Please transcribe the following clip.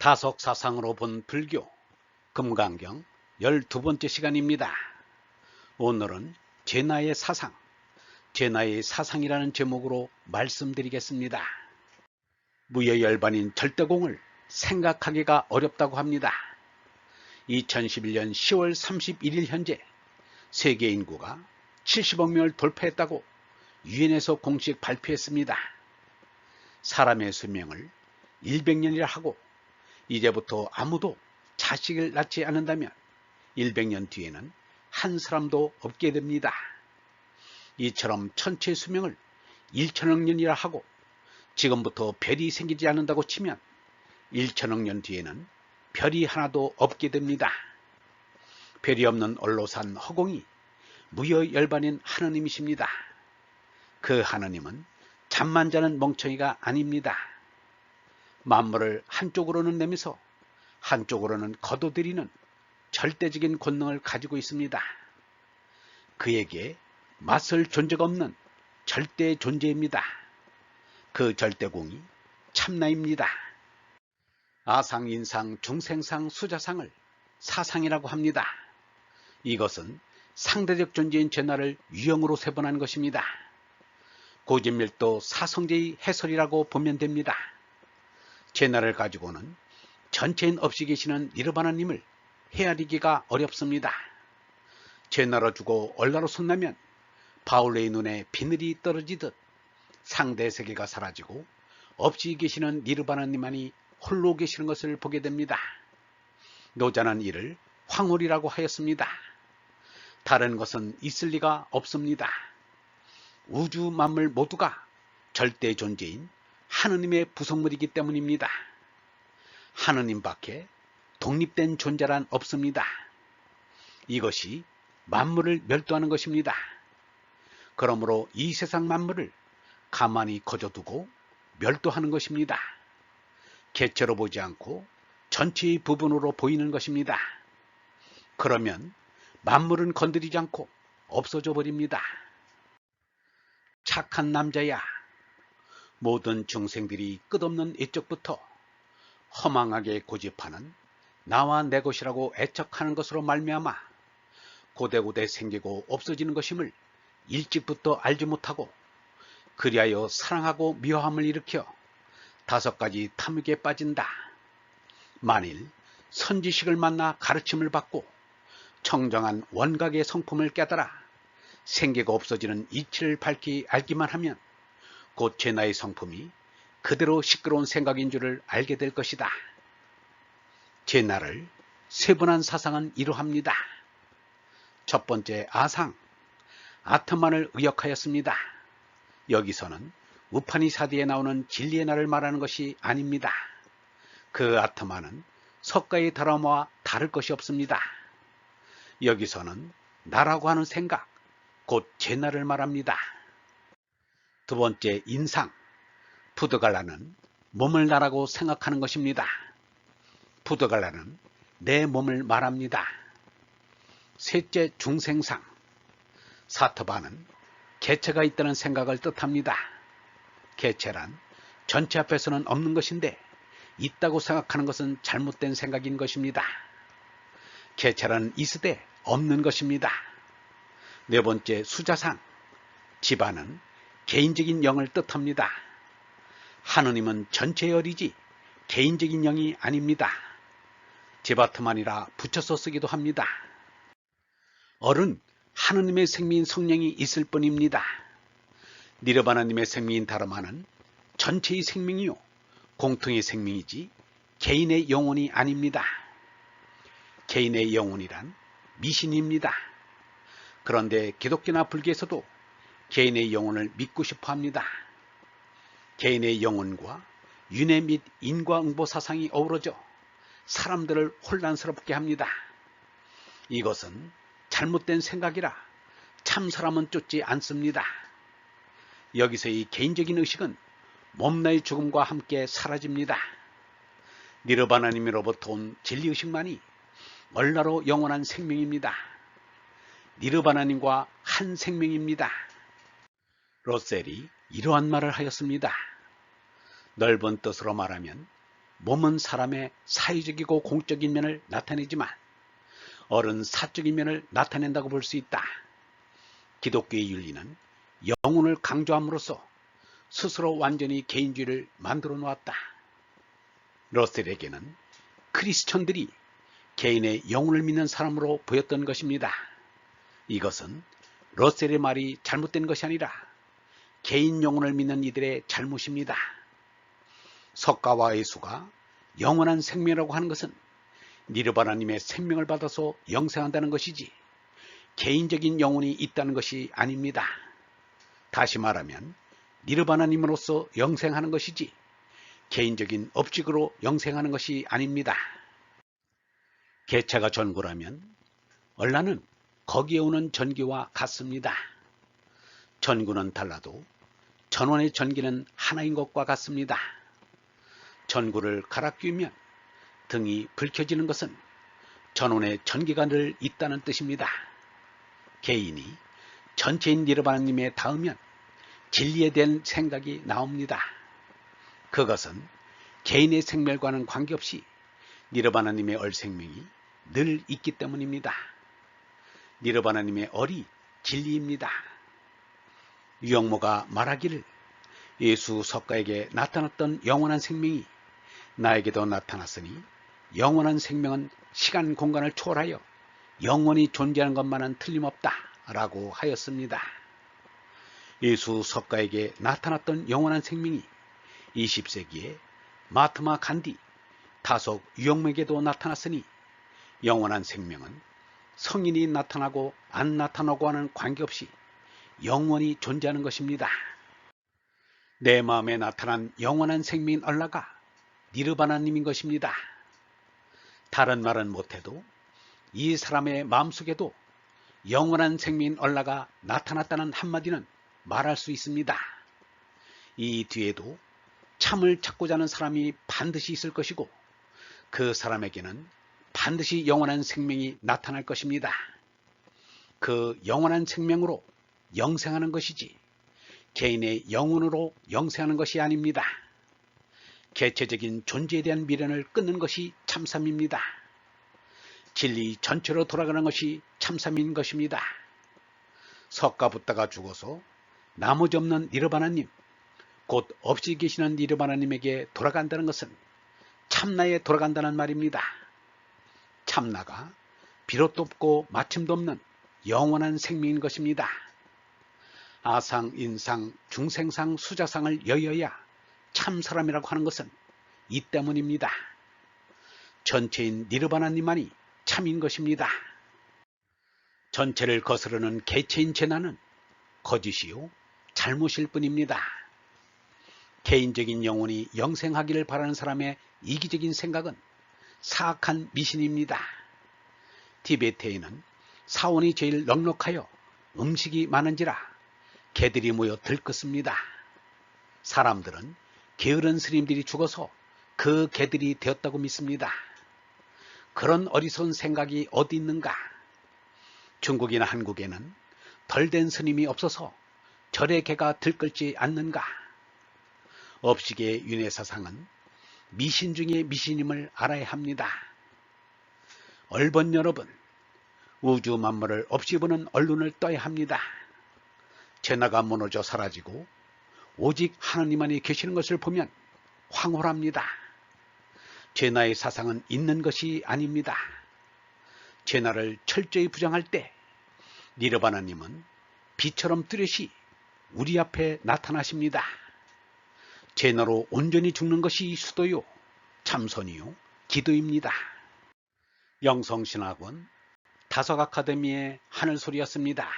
다속사상으로 본 불교 금강경 12번째 시간입니다. 오늘은 제나의 사상, 제나의 사상이라는 제목으로 말씀드리겠습니다. 무여열반인 절대공을 생각하기가 어렵다고 합니다. 2011년 10월 31일 현재 세계 인구가 70억 명을 돌파했다고 유엔에서 공식 발표했습니다. 사람의 수명을 100년이라 하고 이제부터 아무도 자식을 낳지 않는다면 100년 뒤에는 한 사람도 없게 됩니다. 이처럼 천체 수명을 1천억 년이라 하고 지금부터 별이 생기지 않는다고 치면 1천억 년 뒤에는 별이 하나도 없게 됩니다. 별이 없는 얼로산 허공이 무여열반인 하느님이십니다. 그 하느님은 잠만 자는 멍청이가 아닙니다. 만물을 한쪽으로는 내면서 한쪽으로는 거둬들이는 절대적인 권능을 가지고 있습니다. 그에게 맞설 존재가 없는 절대 존재입니다. 그 절대공이 참나입니다. 아상, 인상, 중생상, 수자상을 사상이라고 합니다. 이것은 상대적 존재인 제나를 유형으로 세분한 것입니다. 고진밀도 사성제의 해설이라고 보면 됩니다. 제나를 가지고는 전체인 없이 계시는 니르바나님을 헤아리기가 어렵습니다. 제나로 주고 얼라로 손나면 바울레의 눈에 비늘이 떨어지듯 상대 세계가 사라지고 없이 계시는 니르바나님만이 홀로 계시는 것을 보게 됩니다. 노자는 이를 황홀이라고 하였습니다. 다른 것은 있을 리가 없습니다. 우주 만물 모두가 절대 존재인 하느님의 부속물이기 때문입니다. 하느님 밖에 독립된 존재란 없습니다. 이것이 만물을 멸도하는 것입니다. 그러므로 이 세상 만물을 가만히 거저두고 멸도하는 것입니다. 개체로 보지 않고 전체의 부분으로 보이는 것입니다. 그러면 만물은 건드리지 않고 없어져 버립니다. 착한 남자야, 모든 중생들이 끝없는 이쪽부터 허망하게 고집하는 나와 내 것이라고 애척하는 것으로 말미암아 고대고대 생기고 없어지는 것임을 일찍부터 알지 못하고 그리하여 사랑하고 미워함을 일으켜 5가지 탐욕에 빠진다. 만일 선지식을 만나 가르침을 받고 청정한 원각의 성품을 깨달아 생기고 없어지는 이치를 밝히 알기만 하면 곧 제나의 성품이 그대로 시끄러운 생각인 줄을 알게 될 것이다. 제나를 세분한 사상은 이러합니다. 첫 번째 아상, 아트만을 의역하였습니다. 여기서는 우파니사드에 나오는 진리의 나를 말하는 것이 아닙니다. 그 아트만은 석가의 다라마와 다를 것이 없습니다. 여기서는 나라고 하는 생각, 곧 제나를 말합니다. 두 번째 인상, 푸드갈라는 몸을 나라고 생각하는 것입니다. 푸드갈라는 내 몸을 말합니다. 셋째 중생상, 사트바는 개체가 있다는 생각을 뜻합니다. 개체란 전체 앞에서는 없는 것인데 있다고 생각하는 것은 잘못된 생각인 것입니다. 개체란 있으되 없는 것입니다. 네 번째 수자상, 지바는 개인적인 영을 뜻합니다. 하느님은 전체의 어리지 개인적인 영이 아닙니다. 제바트만이라 붙여서 쓰기도 합니다. 얼은 하느님의 생명인 성령이 있을 뿐입니다. 니르바나님의 생명인 다르마는 전체의 생명이요 공통의 생명이지 개인의 영혼이 아닙니다. 개인의 영혼이란 미신입니다. 그런데 기독교나 불교에서도 개인의 영혼을 믿고 싶어 합니다. 개인의 영혼과 윤회 및 인과응보 사상이 어우러져 사람들을 혼란스럽게 합니다. 이것은 잘못된 생각이라 참 사람은 쫓지 않습니다. 여기서 이 개인적인 의식은 몸나의 죽음과 함께 사라집니다. 니르바나님으로부터 온 진리의식만이 얼라로 영원한 생명입니다. 니르바나님과 한 생명입니다. 로셀이 이러한 말을 하였습니다. 넓은 뜻으로 말하면 몸은 사람의 사회적이고 공적인 면을 나타내지만 어른 사적인 면을 나타낸다고 볼 수 있다. 기독교의 윤리는 영혼을 강조함으로써 스스로 완전히 개인주의를 만들어 놓았다. 러셀에게는 크리스천들이 개인의 영혼을 믿는 사람으로 보였던 것입니다. 이것은 러셀의 말이 잘못된 것이 아니라 개인 영혼을 믿는 이들의 잘못입니다. 석가와 예수가 영원한 생명이라고 하는 것은 니르바나님의 생명을 받아서 영생한다는 것이지 개인적인 영혼이 있다는 것이 아닙니다. 다시 말하면 니르바나님으로서 영생하는 것이지 개인적인 업직으로 영생하는 것이 아닙니다. 개체가 전구라면 얼라는 거기에 오는 전기와 같습니다. 전구는 달라도 전원의 전기는 하나인 것과 같습니다. 전구를 갈아 끼우면 등이 불 켜지는 것은 전원의 전기가 늘 있다는 뜻입니다. 개인이 전체인 니르바나님에 닿으면 진리에 대한 생각이 나옵니다. 그것은 개인의 생멸과는 관계없이 니르바나님의 얼생명이 늘 있기 때문입니다. 니르바나님의 얼이 진리입니다. 유영모가 말하기를 예수 석가에게 나타났던 영원한 생명이 나에게도 나타났으니 영원한 생명은 시간 공간을 초월하여 영원히 존재하는 것만은 틀림없다 라고 하였습니다. 예수 석가에게 나타났던 영원한 생명이 20세기에 마트마 간디, 다속 유영모에게도 나타났으니 영원한 생명은 성인이 나타나고 안 나타나고 하는 관계없이 영원히 존재하는 것입니다. 내 마음에 나타난 영원한 생명인 얼라가 니르바나님인 것입니다. 다른 말은 못해도 이 사람의 마음속에도 영원한 생명인 얼라가 나타났다는 한마디는 말할 수 있습니다. 이 뒤에도 참을 찾고자 하는 사람이 반드시 있을 것이고 그 사람에게는 반드시 영원한 생명이 나타날 것입니다. 그 영원한 생명으로 영생하는 것이지 개인의 영혼으로 영생하는 것이 아닙니다. 개체적인 존재에 대한 미련을 끊는 것이 참삼입니다. 진리 전체로 돌아가는 것이 참삼인 것입니다. 석가부다가 죽어서 나머지 없는 니르바나님, 곧 없이 계시는 니르바나님에게 돌아간다는 것은 참나에 돌아간다는 말입니다. 참나가 비롯도 없고 마침도 없는 영원한 생명인 것입니다. 아상, 인상, 중생상, 수자상을 여여야 참사람이라고 하는 것은 이 때문입니다. 전체인 니르바나님만이 참인 것입니다. 전체를 거스르는 개체인 제나는 거짓이요 잘못일 뿐입니다. 개인적인 영혼이 영생하기를 바라는 사람의 이기적인 생각은 사악한 미신입니다. 티베트에는 사원이 제일 넉넉하여 음식이 많은지라 개들이 모여 들끓습니다. 사람들은 게으른 스님들이 죽어서 그 개들이 되었다고 믿습니다. 그런 어리석은 생각이 어디 있는가? 중국이나 한국에는 덜된 스님이 없어서 절의 개가 들끓지 않는가? 업식의 윤회사상은 미신 중의 미신임을 알아야 합니다. 얼번 여러분, 우주 만물을 없이 보는 언론을 떠야 합니다. 제나가 무너져 사라지고 오직 하나님만이 계시는 것을 보면 황홀합니다. 제나의 사상은 있는 것이 아닙니다. 제나를 철저히 부정할 때 니르바나님은 비처럼 뚜렷이 우리 앞에 나타나십니다. 제나로 온전히 죽는 것이 수도요, 참선이요, 기도입니다. 영성신학원 다석 아카데미의 하늘소리였습니다.